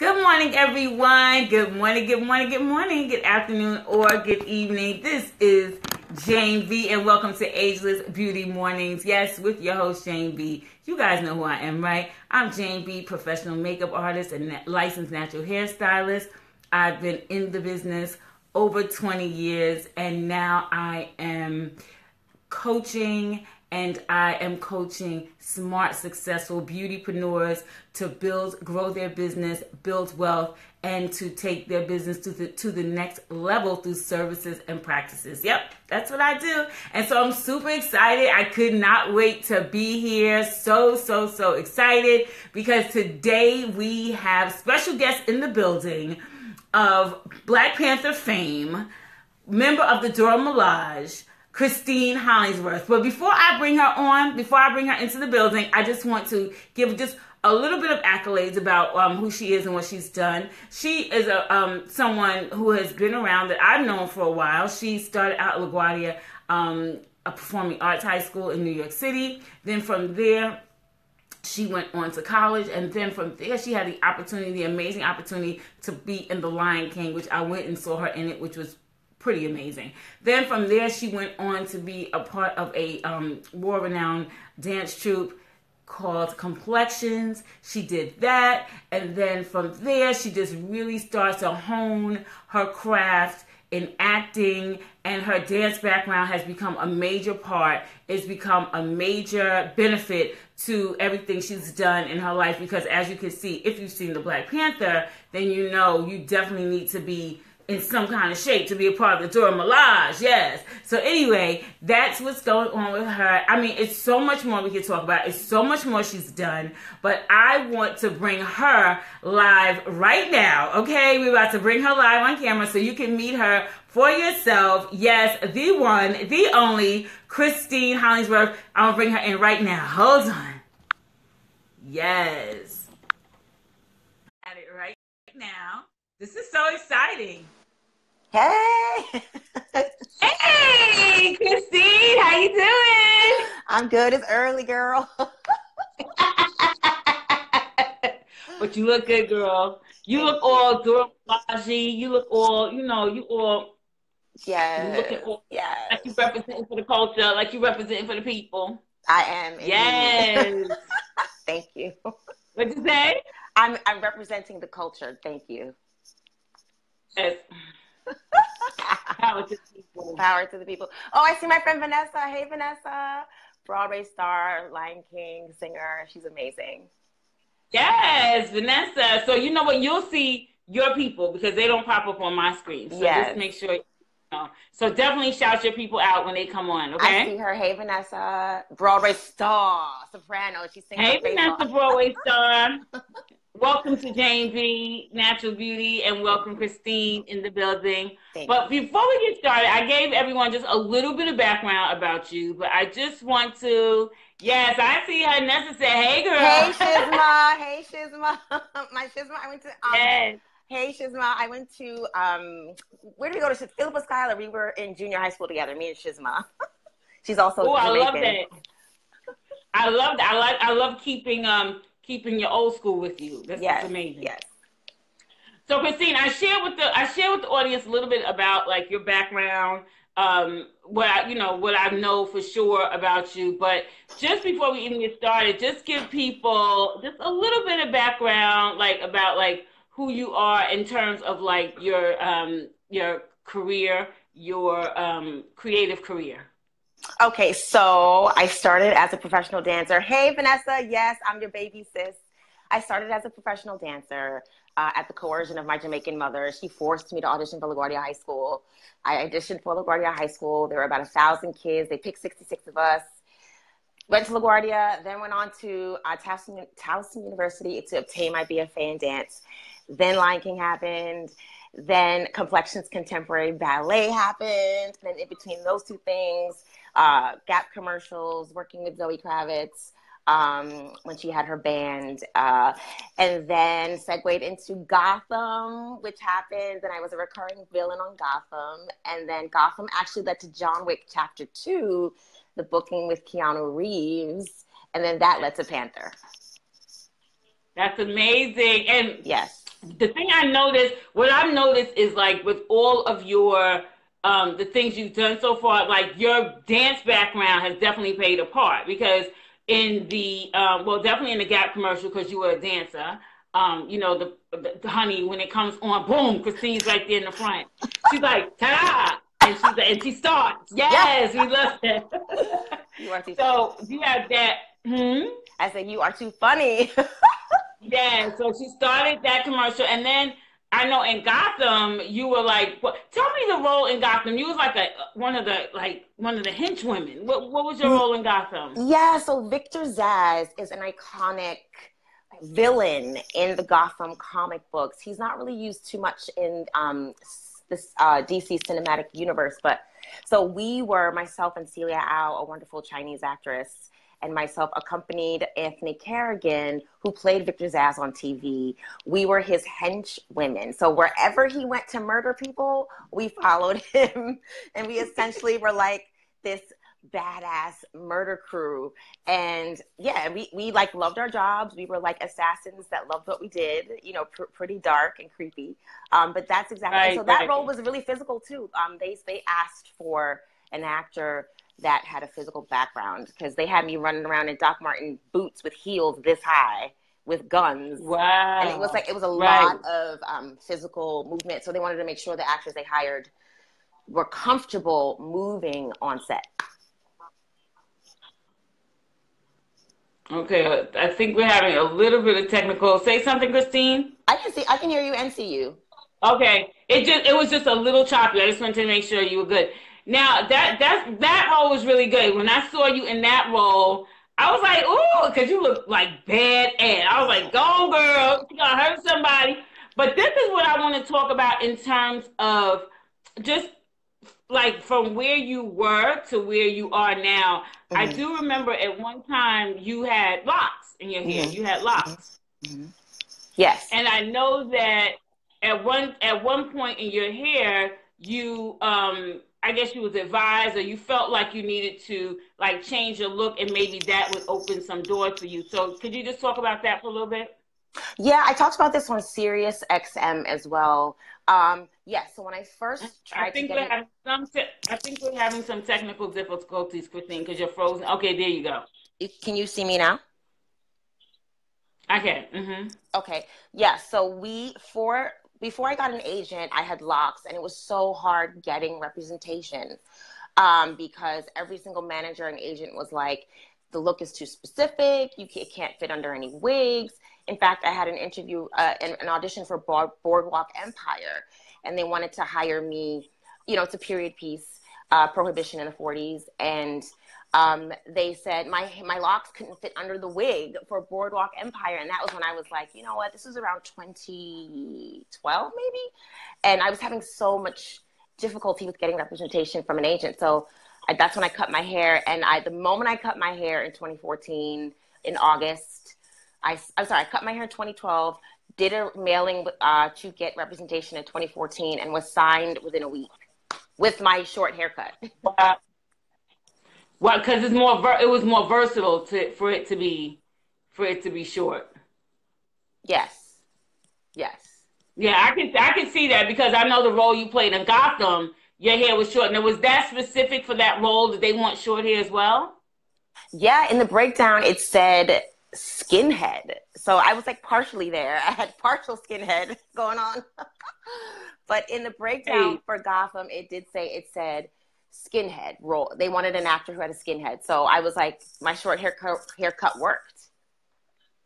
Good morning, everyone. Good morning, good morning, good morning, good afternoon, or good evening. This is Jane B, and welcome to Ageless Beauty Mornings. Yes, with your host, Jane B. You guys know who I am, right? I'm Jane B, professional makeup artist and licensed natural hairstylist. I've been in the business over 20 years, and now I am coaching, and I am coaching smart, successful beautypreneurs to grow their business, build wealth, and to take their business to the next level through services and practices. Yep, that's what I do. And so I'm super excited. I could not wait to be here. So excited because today we have special guests in the building of Black Panther fame, member of the Dora Milaje, Christine Hollingsworth. But before I bring her into the building, I just want to give just a little bit of accolades about who she is and what she's done. She is someone who has been around that I've known for a while. She started out at LaGuardia, a performing arts high school in New York City. Then from there, she went on to college, and then from there, she had the amazing opportunity to be in The Lion King, which I went and saw her in it, which was pretty amazing. Then from there, she went on to be a part of a world-renowned dance troupe called Complextions. She did that, and then from there, she just really starts to hone her craft in acting, and her dance background has become a major part. It's become a major benefit to everything she's done in her life, because as you can see, if you've seen the Black Panther, then you know you definitely need to be in some kind of shape to be a part of the Dora Milaje, yes. So anyway, that's what's going on with her. I mean, it's so much more we can talk about. It's so much more she's done. But I want to bring her live right now, okay? We're about to bring her live on camera so you can meet her for yourself. Yes, the one, the only, Christine Hollingsworth. I'm going to bring her in right now. Hold on. Yes. At it right now. This is so exciting. Hey! Hey, Christine, how you doing? I'm good. It's early, girl. But you look good, girl. You look all Dora Milaje. You look all, you all. Yes. You looking all yes. like you representing for the culture, like you representing for the people. I am. Indeed. Yes. Thank you. What'd you say? I'm representing the culture. Thank you. Yes. Power to the people. Power to the people. Oh, I see my friend Vanessa. Hey, Vanessa. Broadway star, Lion King singer. She's amazing. Yes, Vanessa. So you know what? You'll see your people because they don't pop up on my screen. So just make sure you know. So definitely shout your people out when they come on, okay? I see her. Hey, Vanessa. Broadway star, soprano. She's singing. Hey, Vanessa, Broadway star. Welcome to Jane B, Natural Beauty, and welcome Christine in the building. But before we get started, I gave everyone just a little bit of background about you, but I just want to, yes, I see her. Nessa said, hey, girl. Hey, Shizma. Hey, Shizma. My Shizma, I went to, yes. Hey, Shizma, I went to, where did we go to? Philippa Schuyler. We were in junior high school together, me and Shizma. She's also Jamaican. I love that. I love that. I love keeping your old school with you. That's amazing. Yes. So Christine, I share with the audience a little bit about like your background, what I know for sure about you. But just before we even get started, just give people just a little bit of background, like about like who you are in terms of like your career, your creative career. Okay, so I started as a professional dancer. Hey, Vanessa, yes, I'm your baby sis. I started as a professional dancer at the coercion of my Jamaican mother. She forced me to audition for LaGuardia High School. I auditioned for LaGuardia High School. There were about 1,000 kids. They picked 66 of us. Went to LaGuardia, then went on to Towson University to obtain my BFA in dance. Then Lion King happened. Then Complextions Contemporary Ballet happened. Then in between those two things, Gap commercials, working with Zoe Kravitz when she had her band, and then segued into Gotham, which happened, and I was a recurring villain on Gotham, and then Gotham actually led to John Wick Chapter 2, the booking with Keanu Reeves, and then that led to Panther. That's amazing. And yes. the thing I noticed, what I've noticed is like with all of your the things you've done so far, like your dance background has definitely played a part because in the well, definitely in the Gap commercial because you were a dancer. You know the honey when it comes on, boom, Christine's right there in the front. She's like ta-da, and she starts. Yeah. Yes, we love that. You are too funny. So you have that. Hmm? I said, you are too funny. Yeah, so she started that commercial, and then I know in Gotham you were like, what, tell me the role in Gotham. You was like one of the henchwomen. What was your role in Gotham? Yeah, so Victor Zsasz is an iconic villain in the Gotham comic books. He's not really used too much in this DC cinematic universe, but so we were, myself and Celia Au, a wonderful Chinese actress, and myself accompanied Anthony Carrigan, who played Victor Zsasz on TV. We were his henchwomen. So wherever he went to murder people, we followed him, and we essentially were like this badass murder crew. And yeah, we like loved our jobs. We were like assassins that loved what we did, you know, pretty dark and creepy. But that's exactly, Right, so that right. role was really physical too. They asked for an actor that had a physical background because they had me running around in Doc Marten boots with heels this high with guns. Wow. And it was a Right. lot of physical movement. So they wanted to make sure the actors they hired were comfortable moving on set. Okay, I think we're having a little bit of technical. Say something, Christine. I can hear you and see you. Okay, it was just a little choppy. I just wanted to make sure you were good. Now that role was really good. When I saw you in that role, I was like, ooh, because you look like bad ass. I was like, go girl, you gonna hurt somebody. But this is what I want to talk about in terms of just like from where you were to where you are now. I Mm-hmm. do remember at one time you had locks in your hair. Mm-hmm. You had locks. Mm-hmm. Yes. And I know that at one point in your hair, you I guess you was advised or you felt like you needed to like change your look and maybe that would open some doors for you. So could you just talk about that for a little bit? Yeah, I talked about this on Sirius XM as well. Yeah, so when I first I tried to think get we're it, having I think we're having some technical difficulties, Christine, because you're frozen. Okay, there you go. can you see me now? I can. Mm-hmm. Okay. Yeah, so before I got an agent, I had locks, and it was so hard getting representation because every single manager and agent was like, the look is too specific. It can't fit under any wigs. In fact, I had an interview, an audition for Boardwalk Empire, and they wanted to hire me. You know, it's a period piece, Prohibition in the 40s, and they said my locks couldn't fit under the wig for Boardwalk Empire, and that was when I was like, you know what, this was around 2012 maybe, and I was having so much difficulty with getting representation from an agent. So that's when I cut my hair, and the moment I cut my hair in 2014 in August, I'm sorry, I cut my hair in 2012, did a mailing to get representation in 2014, and was signed within a week with my short haircut. Wow. Well, because it was more versatile for it to be short. Yes. Yes. Yeah, I can see that because I know the role you played in Gotham, your hair was short. Now, was that specific for that role? Did they want short hair as well? Yeah, in the breakdown, it said skinhead. So I was like partially there. I had partial skinhead going on. But in the breakdown for Gotham, it said skinhead role. They wanted an actor who had a skinhead. So I was like, my short haircut worked.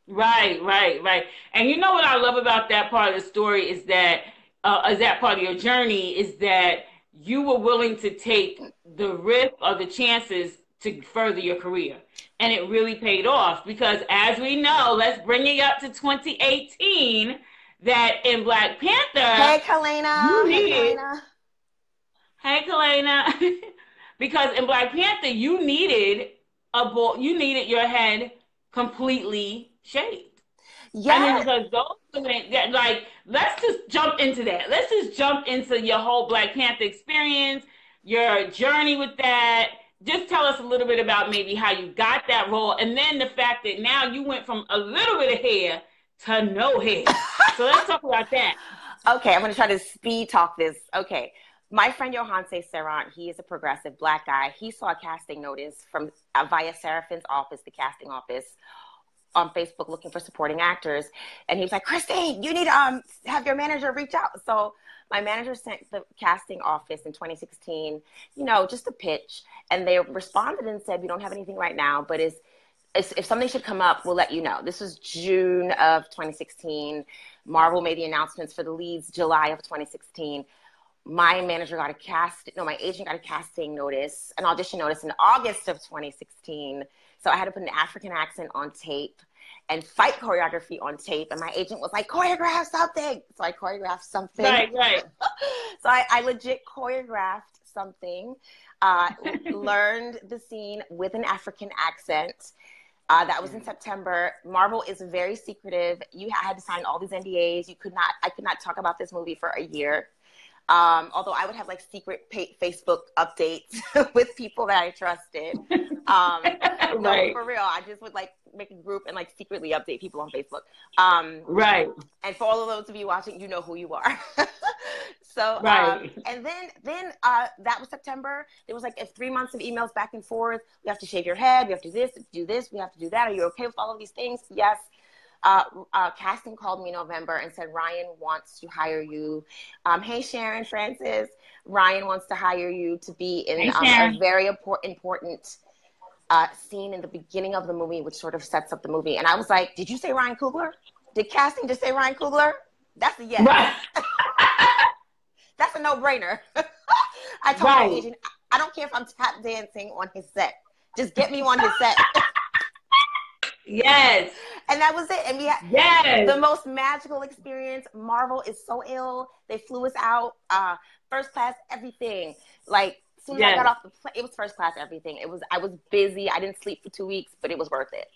Right, right, right. And you know what I love about that part of the story is that part of your journey is that you were willing to take the risk or the chances to further your career. And it really paid off because as we know, let's bring it up to 2018, that in Black Panther, Hey, Kalena. Hey, Kalena. Because in Black Panther, you needed you needed your head completely shaved. Yeah. I mean, because those women, like, let's just jump into that. Let's just jump into your whole Black Panther experience, your journey with that. Just tell us a little bit about maybe how you got that role, and then the fact that now you went from a little bit of hair to no hair. So let's talk about that. Okay, I'm going to try to speed talk this. Okay. My friend Johanse Serrant, he is a progressive Black guy. He saw a casting notice from via Serafin's office, the casting office, on Facebook looking for supporting actors. And he was like, Christine, you need to have your manager reach out. So my manager sent the casting office in 2016, just a pitch. And they responded and said, we don't have anything right now, but if something should come up, we'll let you know. This was June of 2016. Marvel made the announcements for the leads July of 2016. My manager got my agent got a casting notice, an audition notice in August of 2016. So I had to put an African accent on tape and fight choreography on tape. And my agent was like, choreograph something. So I choreographed something. Right. So I legit choreographed something, learned the scene with an African accent. That was in September. Marvel is very secretive. I had to sign all these NDAs. I could not talk about this movie for a year. Although I would have like secret Facebook updates with people that I trusted. No, for real. I just would like make a group and like secretly update people on Facebook. Right. And for all of those of you watching, you know who you are. So, right. And then that was September. There was like 3 months of emails back and forth. We have to shave your head. We have to do this. We have to do that. Are you okay with all of these things? Yes. Casting called me in November and said, Ryan wants to hire you. Hey, Sharon Francis. Ryan wants to hire you to be in a very important scene in the beginning of the movie, which sort of sets up the movie. And I was like, did you say Ryan Coogler? Did casting just say Ryan Coogler? That's a yes. Right. That's a no-brainer. I told my agent, I don't care if I'm tap dancing on his set. Just get me on his set. Yes. And that was it. And we had the most magical experience. Marvel is so ill. They flew us out, first class, everything. Like, as soon as I got off the plane, it was first class, everything. I was busy. I didn't sleep for 2 weeks, but it was worth it.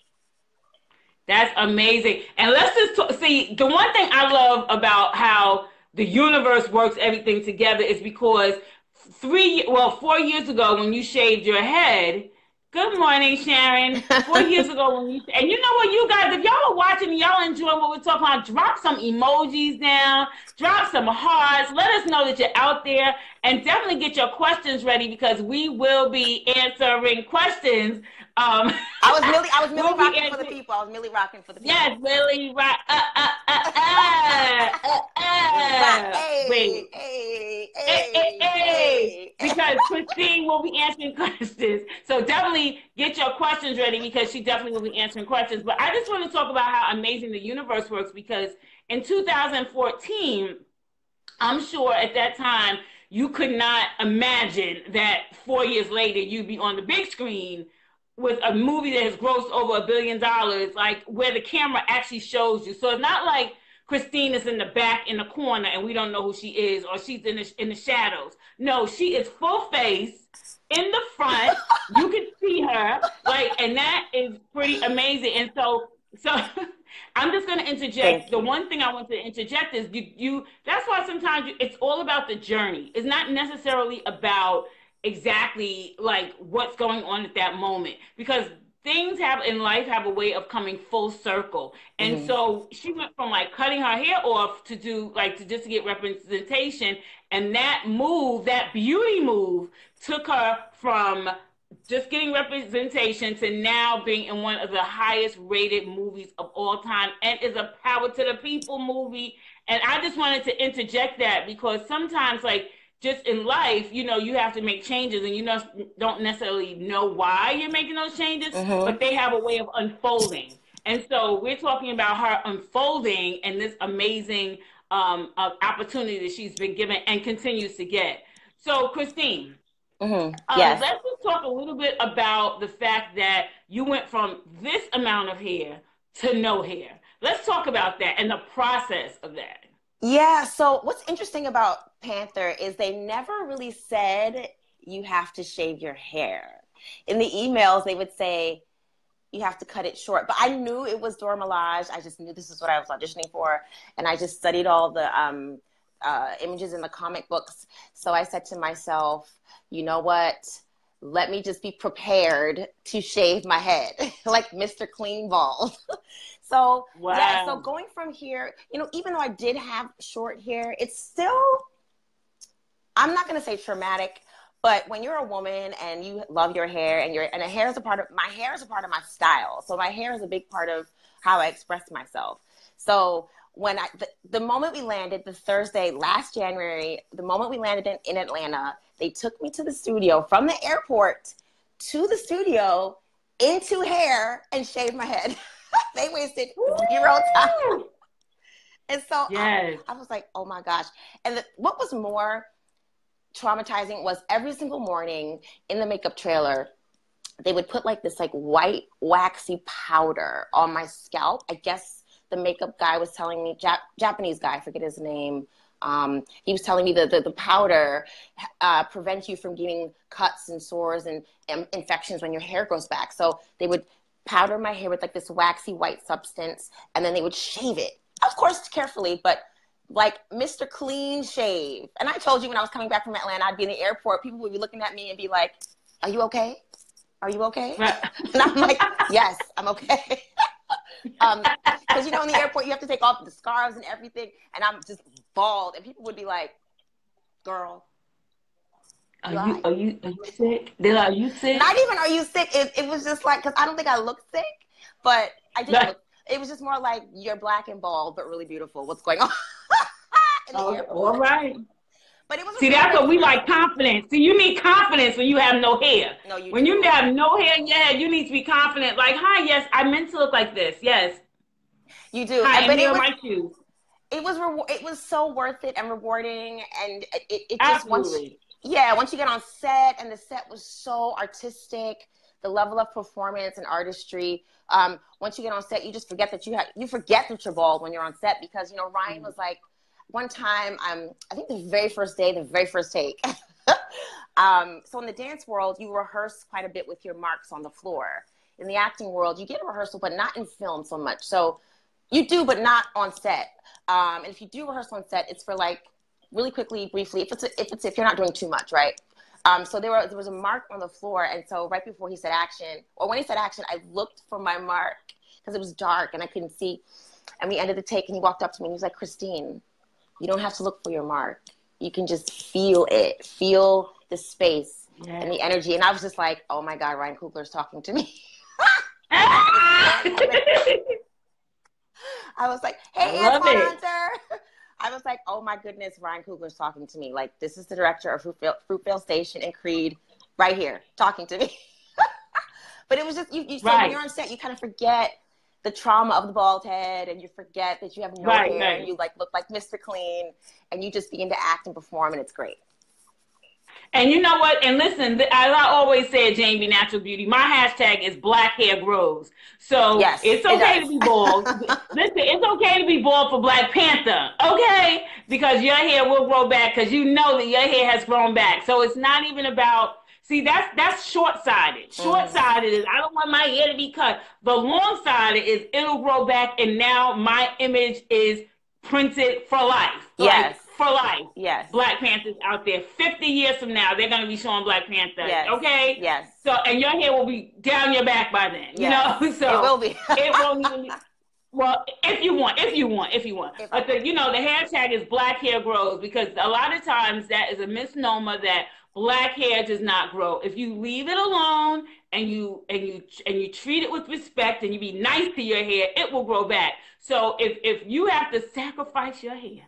That's amazing. And let's just see, the one thing I love about how the universe works everything together is because 4 years ago when you shaved your head, good morning, Sharon. 4 years ago and you know what, you guys, if y'all are watching and y'all enjoy what we're talking about, drop some emojis down, drop some hearts, let us know that you're out there, and definitely get your questions ready because we will be answering questions. I was Millie rocking for the people. I was Millie rocking for the people. Yes, Millie rock. Hey. Because Christine will be answering questions. So definitely get your questions ready because she definitely will be answering questions. But I just want to talk about how amazing the universe works because in 2014, I'm sure at that time you could not imagine that 4 years later you'd be on the big screen with a movie that has grossed over $1 billion, like where the camera actually shows you. So it's not like Christine is in the back in the corner and we don't know who she is, or she's in the shadows. No, she is full face in the front. You can see her, and that is pretty amazing. And so I'm just going to interject. The one thing I want to interject is that's why sometimes it's all about the journey. It's not necessarily about exactly like what's going on at that moment, because things in life have a way of coming full circle. And so she went from like cutting her hair off to just to get representation, and that beauty move took her from just getting representation to now being in one of the highest rated movies of all time, and is a Power to the People movie. And I just wanted to interject that because sometimes just in life, you have to make changes and you don't necessarily know why you're making those changes, but they have a way of unfolding. And so we're talking about her unfolding and this amazing opportunity that she's been given and continues to get. So Christine, yes. Let's just talk a little bit about the fact that you went from this amount of hair to no hair. Let's talk about that and the process of that. Yeah, so what's interesting about Panther is they never really said you have to shave your hair. In the emails, they would say you have to cut it short. But I knew it was Dora Milaje. I just knew this is what I was auditioning for. And I just studied all the images in the comic books. So I said to myself, you know what? Let me just be prepared to shave my head like Mr. Clean Bald. So Wow. yeah, so going from here, you know, even though I did have short hair, it's still, I'm not going to say traumatic, but when you're a woman and you love your hair and the hair is a part of, my hair is a part of my style. So my hair is a big part of how I express myself. So when the moment we landed, the Thursday last January, the moment we landed in Atlanta, they took me to the studio, from the airport to the studio, into hair, and shaved my head. They wasted 0 time. And so Yes. I was like, oh my gosh. And what was more traumatizing was every single morning in the makeup trailer, they would put like this like white waxy powder on my scalp. I guess the makeup guy was telling me, Japanese guy, I forget his name. He was telling me the powder prevents you from getting cuts and sores and infections when your hair grows back. So they would powder my hair with like this waxy white substance, and then they would shave it, of course, carefully, but like Mr. Clean Shave. And I told you when I was coming back from Atlanta, I'd be in the airport, people would be looking at me and be like, are you okay? Are you okay? Right. And I'm like, yes, I'm okay. Because, you know, in the airport, you have to take off the scarves and everything. And I'm just bald. And people would be like, girl, are you sick? They're like, are you sick? Not even are you sick. It was just like, because I don't think I looked sick, but I didn't look. It was just more like, you're black and bald, but really beautiful. What's going on? In the airport. All right. But it was see, that's what we like, confidence. See, you need confidence when you have no hair. No, you when do. You have no hair in your head, you need to be confident. Like, hi, yes, I meant to look like this. Yes. You do. Hi, but here are my shoes. It was so worth it and rewarding, and it just Absolutely. Once you get on set, and the set was so artistic, the level of performance and artistry. Once you get on set, you just forget that you forget that you're bald when you're on set, because, you know, Ryan was like, one time, I think the very first day, the very first take. So in the dance world, you rehearse quite a bit with your marks on the floor. In the acting world, you get a rehearsal, but not in film so much. So you do, but not on set. And if you do rehearse on set, it's for like really quickly, briefly, if you're not doing too much, right? So there was a mark on the floor, and so right before he said action, or when he said action, I looked for my mark because it was dark and I couldn't see. And we ended the take, and he walked up to me and he was like, Christine, you don't have to look for your mark. You can just feel it. Feel the space and the energy. And I was just like, oh my God, Ryan Coogler's talking to me. I was like, hey, Hunter. I was like, oh my goodness, Ryan Coogler's talking to me. Like, this is the director of Fruitvale Station and Creed right here talking to me. But it was just, you said when you're on set, you kind of forget the trauma of the bald head, and you forget that you have no hair, and you like look like Mr. Clean, and you just begin to act and perform, and it's great. And you know what? And listen, as I always say at Janebnatuarlbeauty, my hashtag is Black Hair Grows. So yes, it's okay to be bald. Listen, it's okay to be bald for Black Panther, okay? Because your hair will grow back, because you know that your hair has grown back. So it's not even about, see, that's short-sighted. Short-sighted is, I don't want my hair to be cut. The long-sighted is, it'll grow back, and now my image is printed for life. Yes. Like, for life. Yes. Black Panthers out there. 50 years from now, they're going to be showing Black Panther. Yes. Okay? Yes. So, and your hair will be down your back by then. Yes. You know? So it will be. It won't even be. Well, if you want. But the hashtag is Black Hair Grows, because a lot of times that is a misnomer that Black hair does not grow. If you leave it alone and you treat it with respect and you be nice to your hair, it will grow back. So if you have to sacrifice your hair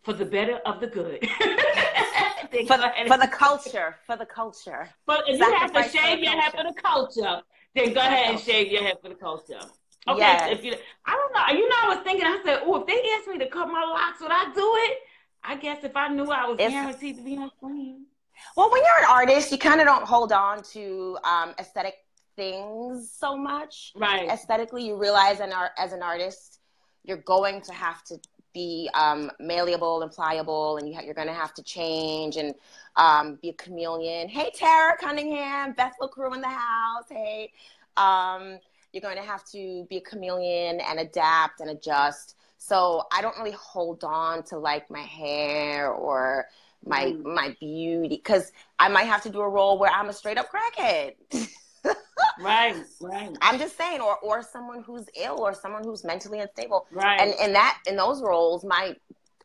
for the better of the good, for the culture. But if you have to shave your head for the culture, then go ahead and shave your head for the culture. Okay, yes. I don't know. You know, I was thinking, I said, oh, if they asked me to cut my locks, would I do it? I guess if I knew I was guaranteed to be on screen. Well, when you're an artist, you kind of don't hold on to aesthetic things so much. Right. Aesthetically, you realize as an artist, you're going to have to be malleable and pliable, and you're going to have to change and be a chameleon. Hey, Tara Cunningham, Bethel crew in the house. Hey. You're going to have to be a chameleon and adapt and adjust. So I don't really hold on to like my hair or my beauty, because I might have to do a role where I'm a straight up crackhead. Right, right. I'm just saying, or someone who's ill, or someone who's mentally unstable. Right. And in those roles, my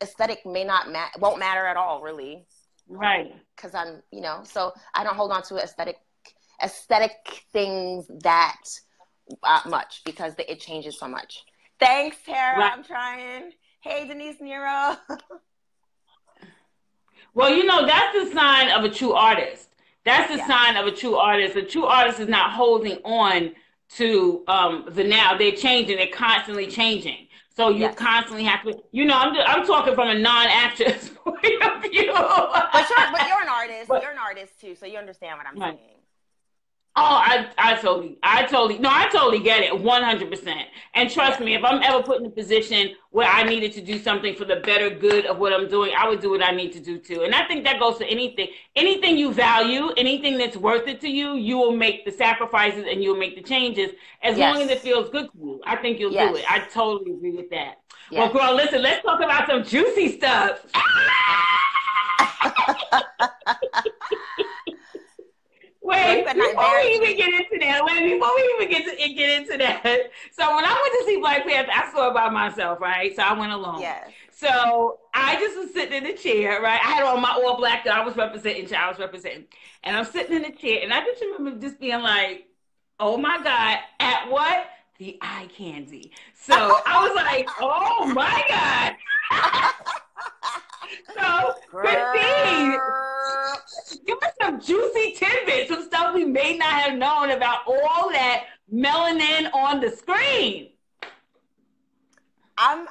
aesthetic won't matter at all, really. Right. Because I'm, so I don't hold on to aesthetic things that much, because it changes so much. Thanks, Tara. Right. I'm trying. Hey, Denise Nero. Well, that's the sign of a true artist. That's the sign of a true artist. A true artist is not holding on to the now. They're changing. They're constantly changing. So you constantly have to, I'm talking from a non-actress point of view. But you're an artist. You're an artist too, so you understand what I'm saying. Oh, I totally get it, 100%. And trust me, if I'm ever put in a position where I needed to do something for the better good of what I'm doing, I would do what I need to do too. And I think that goes to anything you value, anything that's worth it to you, you will make the sacrifices and you'll make the changes as long as it feels good to you. I think you'll do it. I totally agree with that. Well, girl, listen, let's talk about some juicy stuff. Wait, before we even get into that, so when I went to see Black Panther, I saw it by myself, right? So I went alone. Yes. So I just was sitting in the chair, right? I had on my all black that I was representing. And I'm sitting in the chair, and I just remember just being like, oh my God, at what? The eye candy. So I was like, oh my God. So, Christine, give us some juicy tidbits, some stuff we may not have known about all that melanin on the screen. A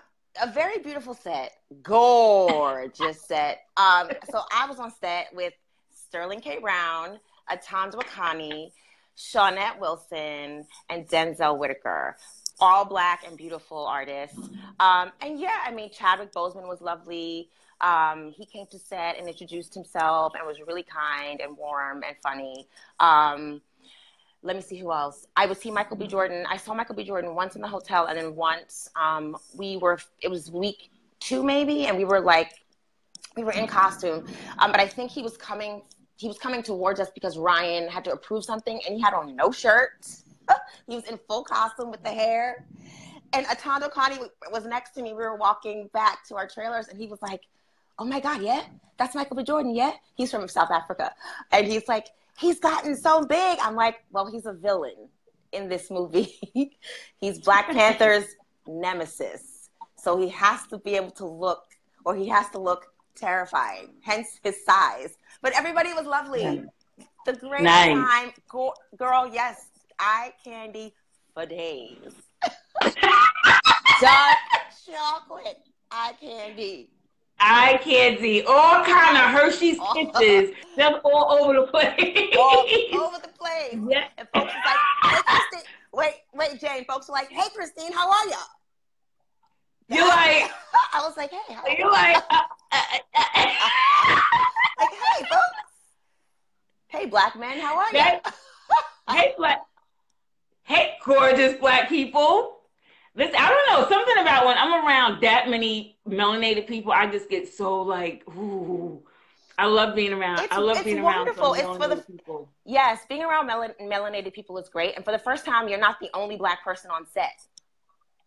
very beautiful set, gorgeous set. So I was on set with Sterling K. Brown, Atanda Wakani, Shawnette Wilson, and Denzel Whitaker. All Black and beautiful artists. Chadwick Boseman was lovely. He came to set and introduced himself and was really kind and warm and funny. Let me see who else. I saw Michael B. Jordan once in the hotel, and then once it was week 2 maybe, and we were in costume. But I think he was coming towards us because Ryan had to approve something, and he had on no shirt. He was in full costume with the hair. And Atanda Wakani was next to me. We were walking back to our trailers, and he was like, oh my God, yeah? That's Michael B. Jordan, yeah? He's from South Africa. And he's like, he's gotten so big. I'm like, well, he's a villain in this movie. He's Black Panther's nemesis. So he has to be able to look terrifying, hence his size. But everybody was lovely. Yeah. The great time. Girl, yes, eye candy for days. Dark chocolate eye candy. Eye candy, all kind of Hershey's Kisses, them all over the place. All over the place. Yeah. And folks are like, hey, Christine. Wait, Jane. Folks are like, hey, Christine, how are ya? You're like, I was like, hey, how are you're like, like, hey, folks. Hey, Black man, how are ya? Hey, gorgeous Black people. Listen, I don't know, something about when I'm around that many melanated people, I just get so like, ooh. I love being around. Wonderful. It's melanated people. Yes, being around melanated people is great. And for the first time, you're not the only Black person on set,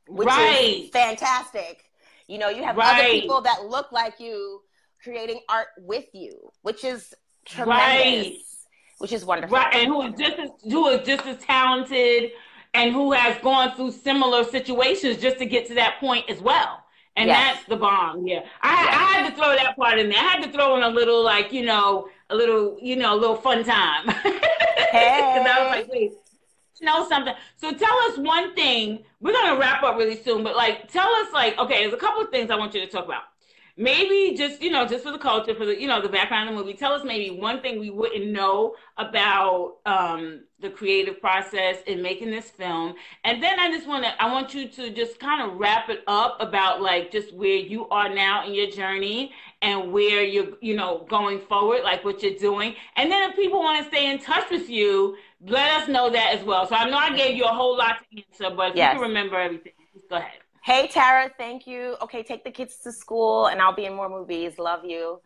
which is fantastic. You have other people that look like you creating art with you, which is tremendous, which is wonderful. Right, and who is just as talented, and who has gone through similar situations just to get to that point as well. And that's the bomb. Yeah. I had to throw that part in there. I had to throw in a little, like, a little fun time. Hey. Because I was like, wait, something. So tell us one thing. We're going to wrap up really soon, but tell us okay, there's a couple of things I want you to talk about. Maybe just for the culture, for the background of the movie, tell us maybe one thing we wouldn't know about the creative process in making this film. And then I want you to just kind of wrap it up about just where you are now in your journey and where you're, going forward, what you're doing. And then if people want to stay in touch with you, let us know that as well. So I know I gave you a whole lot to answer, but if you can remember everything, just go ahead. Hey, Tara, thank you. Okay, take the kids to school, and I'll be in more movies. Love you.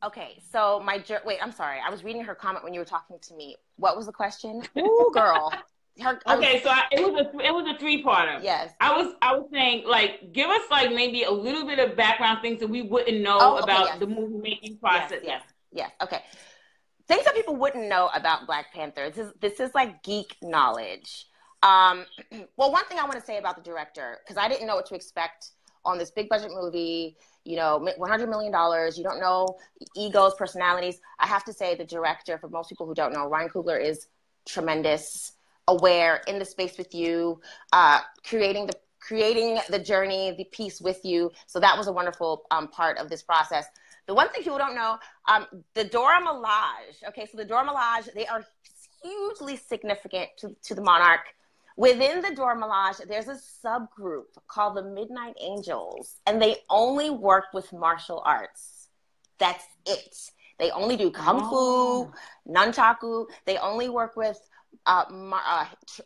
Okay, so wait, I'm sorry. I was reading her comment when you were talking to me. What was the question? Ooh, girl. Okay, so it was a three-parter. Yes. I was saying, like, give us like maybe a little bit of background things that we wouldn't know Oh, okay, about yes. the movie making Yes, process. Yeah. yes, yes. Okay. Things that people wouldn't know about Black Panther. This is like geek knowledge. Um, well, one thing I want to say about the director, because I didn't know what to expect on this big budget movie, $100 million. You don't know egos, personalities. I have to say the director, for most people who don't know, Ryan Coogler is tremendous, aware, in the space with you, creating the journey, the piece with you. So that was a wonderful part of this process. The one thing people don't know, the Dora Milaje. Okay, so the Dora Milaje, they are hugely significant to the monarch. Within the Dora Milaje, there's a subgroup called the Midnight Angels, and they only work with martial arts. That's it. They only do kung fu, nunchaku. They only work with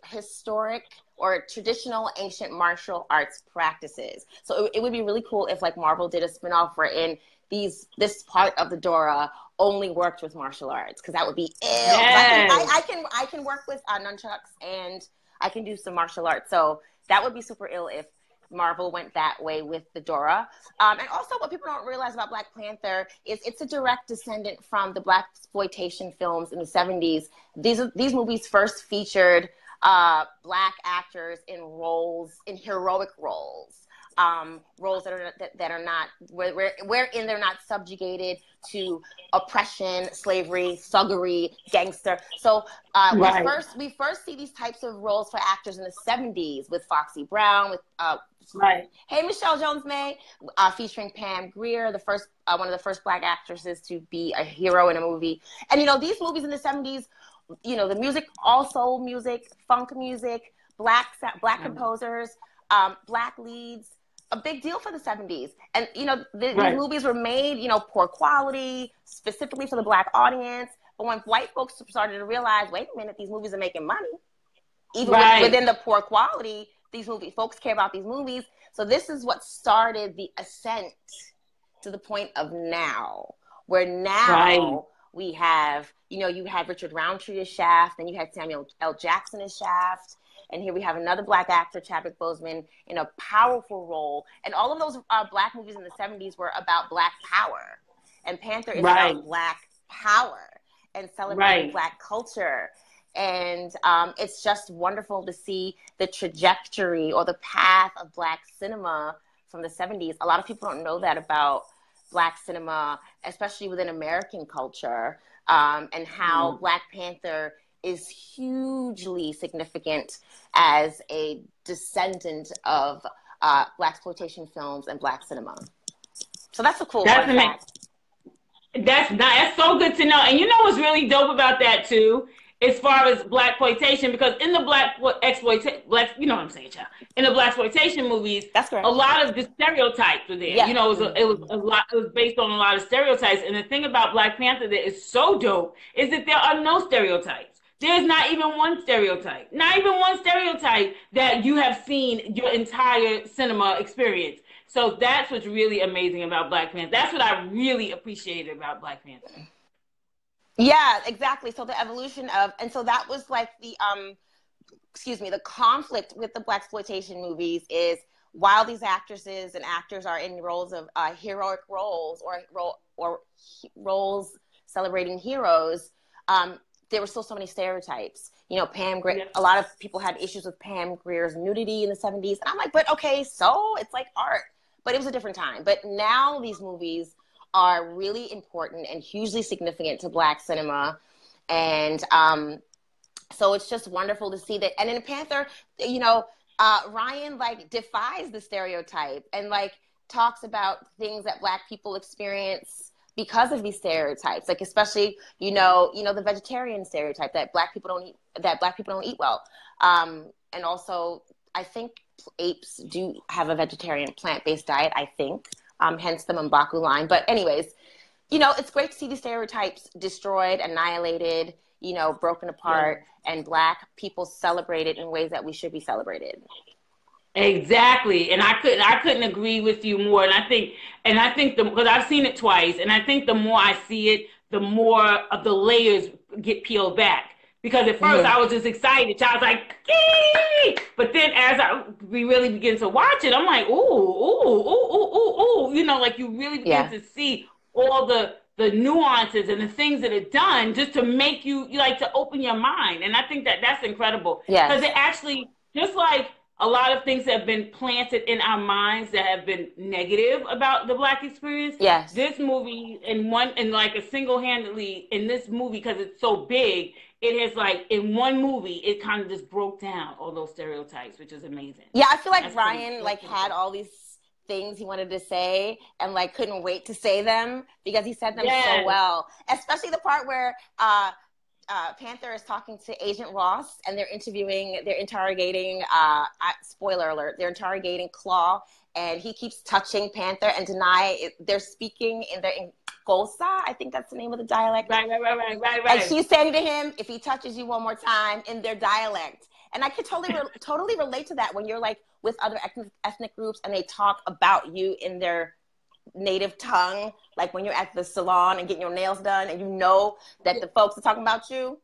historic or traditional ancient martial arts practices. So it would be really cool if like Marvel did a spinoff wherein this part of the Dora only worked with martial arts, because that would be ill. Yes. I can work with nunchucks, and I can do some martial arts. So that would be super ill if Marvel went that way with the Dora. And also, what people don't realize about Black Panther is it's a direct descendant from the blaxploitation films in the 70s. These movies first featured Black actors in heroic roles. Roles that are not wherein they're not subjugated to oppression, slavery, thuggery, gangster. So Right. we first see these types of roles for actors in the 70s with Foxy Brown, with Right. Hey Michelle Jones-May, featuring Pam Grier, one of the first Black actresses to be a hero in a movie. And these movies in the 70s, the music, all soul music, funk music, black composers, Black leads, a big deal for the 70s. And, these movies were made, poor quality, specifically for the Black audience. But when white folks started to realize, wait a minute, these movies are making money, even within the poor quality, folks care about these movies. So this is what started the ascent to the point of now, where now we have, you had Richard Roundtree as Shaft, and you had Samuel L. Jackson as Shaft. And here we have another Black actor, Chadwick Boseman, in a powerful role. And all of those Black movies in the 70s were about Black power. And Panther is about Black power and celebrating Black culture. And it's just wonderful to see the trajectory or the path of Black cinema from the 70s. A lot of people don't know that about Black cinema, especially within American culture, and how Black Panther is hugely significant as a descendant of blaxploitation films and Black cinema. So that's a cool fun fact. That's so good to know. And you know what's really dope about that too, as far as blaxploitation, because in the you know what I'm saying, child. In the blaxploitation movies, that's correct, a lot of the stereotypes were there. Yeah. It was based on a lot of stereotypes. And the thing about Black Panther that is so dope is that there are no stereotypes. There's not even one stereotype that you have seen your entire cinema experience. So that's what's really amazing about Black Panther. That's what I really appreciated about Black Panther. Yeah, exactly. So the evolution and so that was like the conflict with the blaxploitation movies is, while these actresses and actors are in roles of heroic roles or roles celebrating heroes, there were still so many stereotypes. Pam Grier, a lot of people had issues with Pam Grier's nudity in the 70s. And I'm like, but okay, so it's like art. But it was a different time. But now these movies are really important and hugely significant to Black cinema. And so it's just wonderful to see that. And in Panther, Ryan defies the stereotype and talks about things that Black people experience because of these stereotypes, especially the vegetarian stereotype that Black people don't eat well, and also I think apes do have a vegetarian plant-based diet, I think, hence the M'Baku line. But anyways, it's great to see these stereotypes destroyed, annihilated, broken apart, and Black people celebrated in ways that we should be celebrated. Exactly, and I couldn't agree with you more. And I think because I've seen it twice, and I think the more I see it, the more of the layers get peeled back. Because at first Hmm. I was just excited, I was like, "Yay!" But then we really begin to watch it, I'm like, ooh, ooh, ooh, ooh, ooh, ooh, like you really begin Yeah. to see all the nuances and the things that are done just to make you like to open your mind, and I think that that's incredible because it Yes. actually just like a lot of things have been planted in our minds that have been negative about the Black experience. Yes. This movie, in like a single-handedly in this movie, because it's so big, it has like in one movie, it kind of just broke down all those stereotypes, which is amazing. Yeah, I feel like That's pretty. Ryan That's like pretty had good. all these things he wanted to say and like couldn't wait to say them because he said them so Yes. well. Especially the part where Panther is talking to Agent Ross and they're interrogating, spoiler alert, they're interrogating Claw and he keeps touching Panther and they're speaking in their Gosa, I think that's the name of the dialect. Right. Right. Right. Right. Right. And Right. she's saying to him, if he touches you one more time in their dialect. And I could totally relate to that when you're like with other ethnic groups and they talk about you in their native tongue, like when you're at the salon and getting your nails done and you know that the folks are talking about you.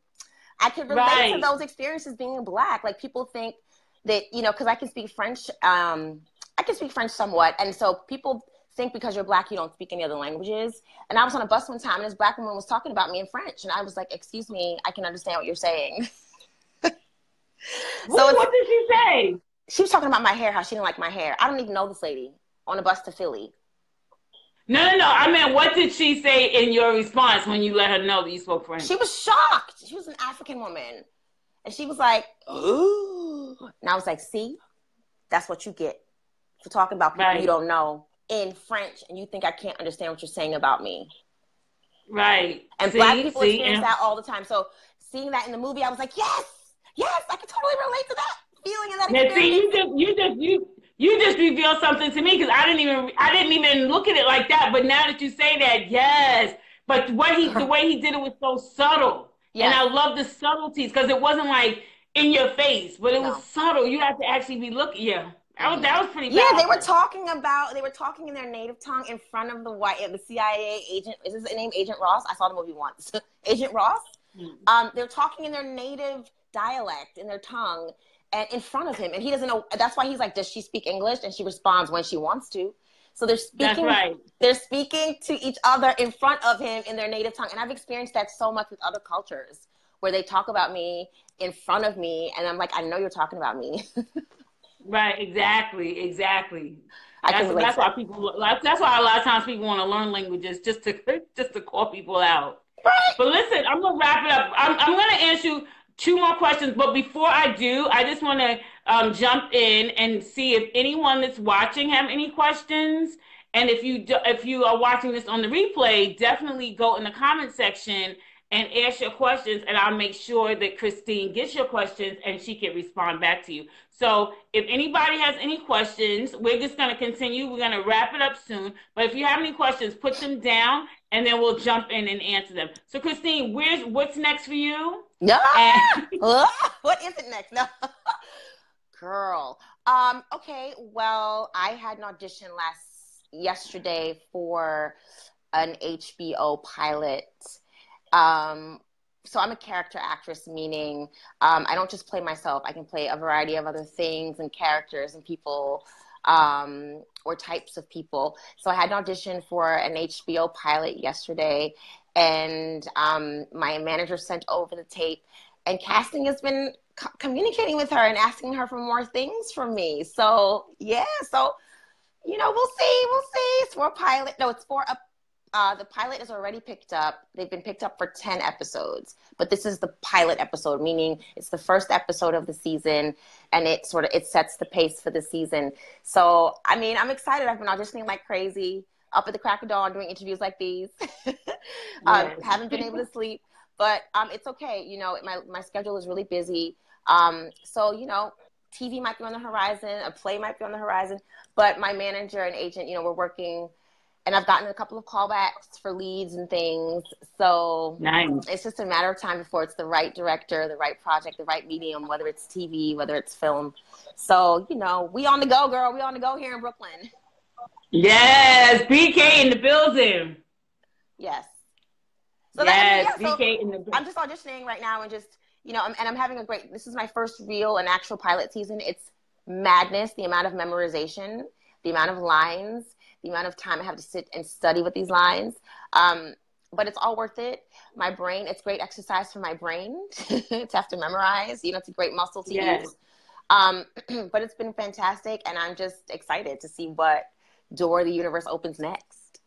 I could relate to Right. those experiences being Black. Like people think that, because I can speak French, I can speak French somewhat. And so people think because you're Black, you don't speak any other languages. And I was on a bus one time and this Black woman was talking about me in French. And I was like, excuse me, I can understand what you're saying. So What did she say? she was talking about my hair, how she didn't like my hair. I don't even know this lady on a bus to Philly. No, no, no. I mean, what did she say in your response when you let her know that you spoke French? She was shocked. She was an African woman. And she was like, ooh. And I was like, see, that's what you get for talking about people you Right. don't know in French and you think I can't understand what you're saying about me. Right. And Black See, people see, experience that all the time. So seeing that in the movie, I was like, yes, yes, I can totally relate to that feeling and that now see, experience. you just revealed something to me because I didn't even look at it like that. But now that you say that, yes. But the way he did it was so subtle, and Yes. I love the subtleties because it wasn't like in your face, but it was No. subtle. You have to actually be looking. Yeah, Mm-hmm. that was pretty Yeah, powerful. they were talking in their native tongue in front of the CIA agent. Is his name Agent Ross? I saw the movie once. Agent Ross. Mm. They're talking in their native dialect, in their tongue, and in front of him, and he doesn't know. That's why he's like, "Does she speak English?" And she responds when she wants to. So they're That's speaking. right. They're speaking to each other in front of him in their native tongue, and I've experienced that so much with other cultures where they talk about me in front of me, and I'm like, I know you're talking about me. Right, exactly, exactly. I can relate to that. That's why a lot of times people want to learn languages just to just to call people out. Right. But listen, I'm gonna wrap it up. I'm gonna ask you two more questions, but before I do, I just want to jump in and see if anyone that's watching have any questions. And if you are watching this on the replay, definitely go in the comment section and ask your questions, and I'll make sure that Christine gets your questions and she can respond back to you. So if anybody has any questions, we're just going to continue. We're going to wrap it up soon. But if you have any questions, put them down and then we'll jump in and answer them. So Christine, what's next for you? Yeah. And What is it next? No. Girl. Okay. Well, I had an audition yesterday for an HBO pilot. So I'm a character actress, meaning I don't just play myself. I can play a variety of other things and characters and people, or types of people. So I had an audition for an HBO pilot yesterday, and my manager sent over the tape, and casting has been communicating with her and asking her for more things from me. So yeah, so we'll see. It's for a pilot. No, it's for the pilot is already picked up. They've been picked up for 10 episodes, but this is the pilot episode, meaning it's the first episode of the season, and it sets the pace for the season. So, I mean, I'm excited. I've been auditioning like crazy, up at the crack of dawn doing interviews like these. yes. Haven't been able to sleep, but it's okay. My schedule is really busy. So, TV might be on the horizon, a play might be on the horizon, but my manager and agent, we're working and I've gotten a couple of callbacks for leads and things. So Nice. it's just a matter of time before it's the right director, the right project, the right medium, whether it's TV, whether it's film. So, you know, we on the go, girl. We on the go here in Brooklyn. Yes, BK in the building. Yes. So yes, so BK in the building. I'm just auditioning right now and just, you know, I'm having this is my first real and actual pilot season. It's madness, the amount of memorization, the amount of lines, the amount of time I have to sit and study with these lines. But it's all worth it. My brain, it's great exercise for my brain to have to memorize. You know, it's a great muscle to use. But it's been fantastic, and I'm just excited to see what door the universe opens next.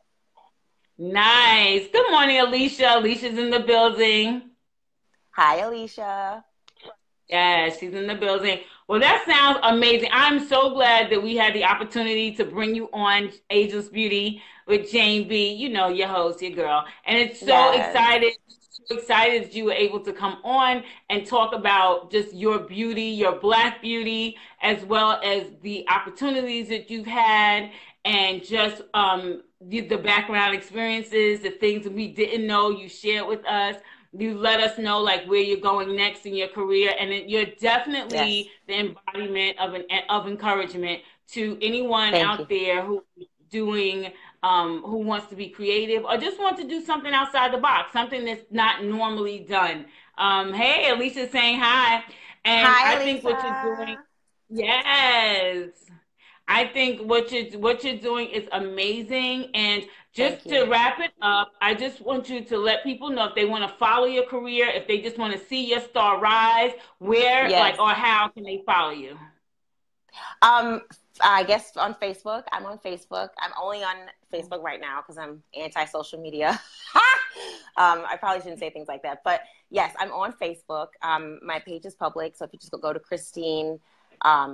Nice. Good morning, Alicia. Alicia's in the building. Hi, Alicia. Yeah, she's in the building. Well, that sounds amazing. I'm so glad that we had the opportunity to bring you on Agelessbeauty with Jane B. You know, your host, your girl. And it's so excited that you were able to come on and talk about just your beauty, your Black beauty, as well as the opportunities that you've had and just the background experiences, the things that we didn't know you shared with us. You let us know like where you're going next in your career, and you're definitely the embodiment of encouragement to anyone out there who is doing who wants to be creative or just wants to do something outside the box, something that's not normally done. Hey, Alicia's saying hi, and hi, I think what you're doing, I think what you're doing is amazing. And just to wrap it up, I just want you to let people know if they want to follow your career, if they just want to see your star rise, where or how can they follow you? I guess on Facebook. I'm on Facebook. I'm only on Facebook right now because I'm anti-social media. I probably shouldn't say things like that. But yes, I'm on Facebook. My page is public. So if you just go to Christine, I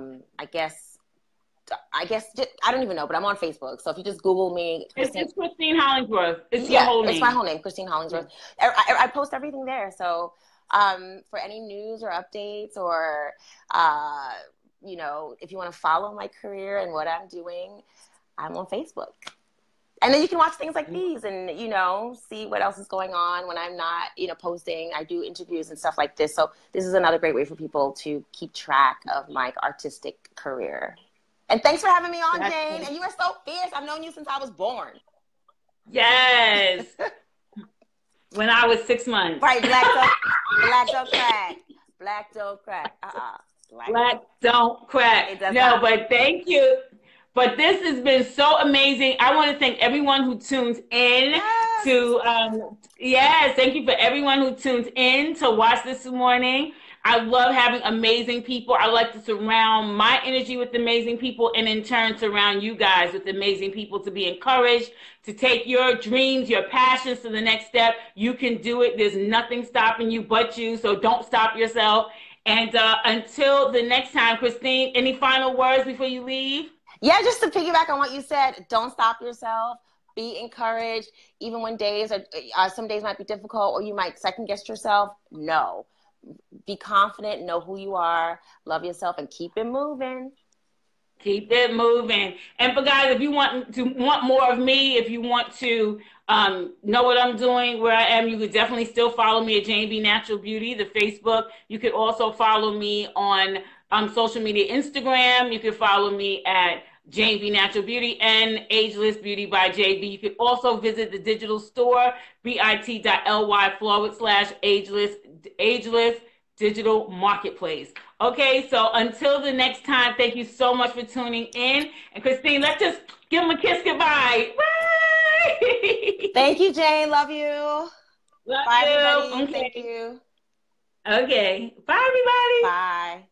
don't even know, but I'm on Facebook. So if you just Google me. It's Christine Hollingsworth. It's your whole name. It's my whole name, Christine Hollingsworth. I post everything there. So for any news or updates or, you know, if you want to follow my career and what I'm doing, I'm on Facebook. And then you can watch things like these and, you know, see what else is going on when I'm not, you know, posting. I do interviews and stuff like this. So this is another great way for people to keep track of my artistic career. And thanks for having me on, Jane. And you are so fierce. I've known you since I was born. Yes. When I was 6 months. Right, black don't crack. Black don't crack. Black don't crack. No, but thank you. But this has been so amazing. I want to thank everyone who tunes in thank you for everyone who tunes in to watch this morning. I love having amazing people. I like to surround my energy with amazing people and in turn surround you guys with amazing people to be encouraged, to take your dreams, your passions to the next step. You can do it. There's nothing stopping you but you. So don't stop yourself. And until the next time, Christine, any final words before you leave? Yeah, just to piggyback on what you said, don't stop yourself. Be encouraged. Even when some days might be difficult or you might second guess yourself. No. Be confident, know who you are, love yourself, and keep it moving. Keep it moving. And for guys, if you want more of me, if you want to know what I'm doing, where I am, you could definitely still follow me at Janebnatuarlbeauty, the Facebook. You could also follow me on social media, Instagram. You could follow me at Janebnatuarlbeauty and Agelessbeauty by JB. You could also visit the digital store, bit.ly/Ageless digital marketplace. Okay, so until the next time, thank you so much for tuning in. And Christine, let's just give them a kiss goodbye. Bye! Thank you, Jane. Love you. Love Bye, you. everybody. Okay. Thank you. Okay. Bye, everybody. Bye.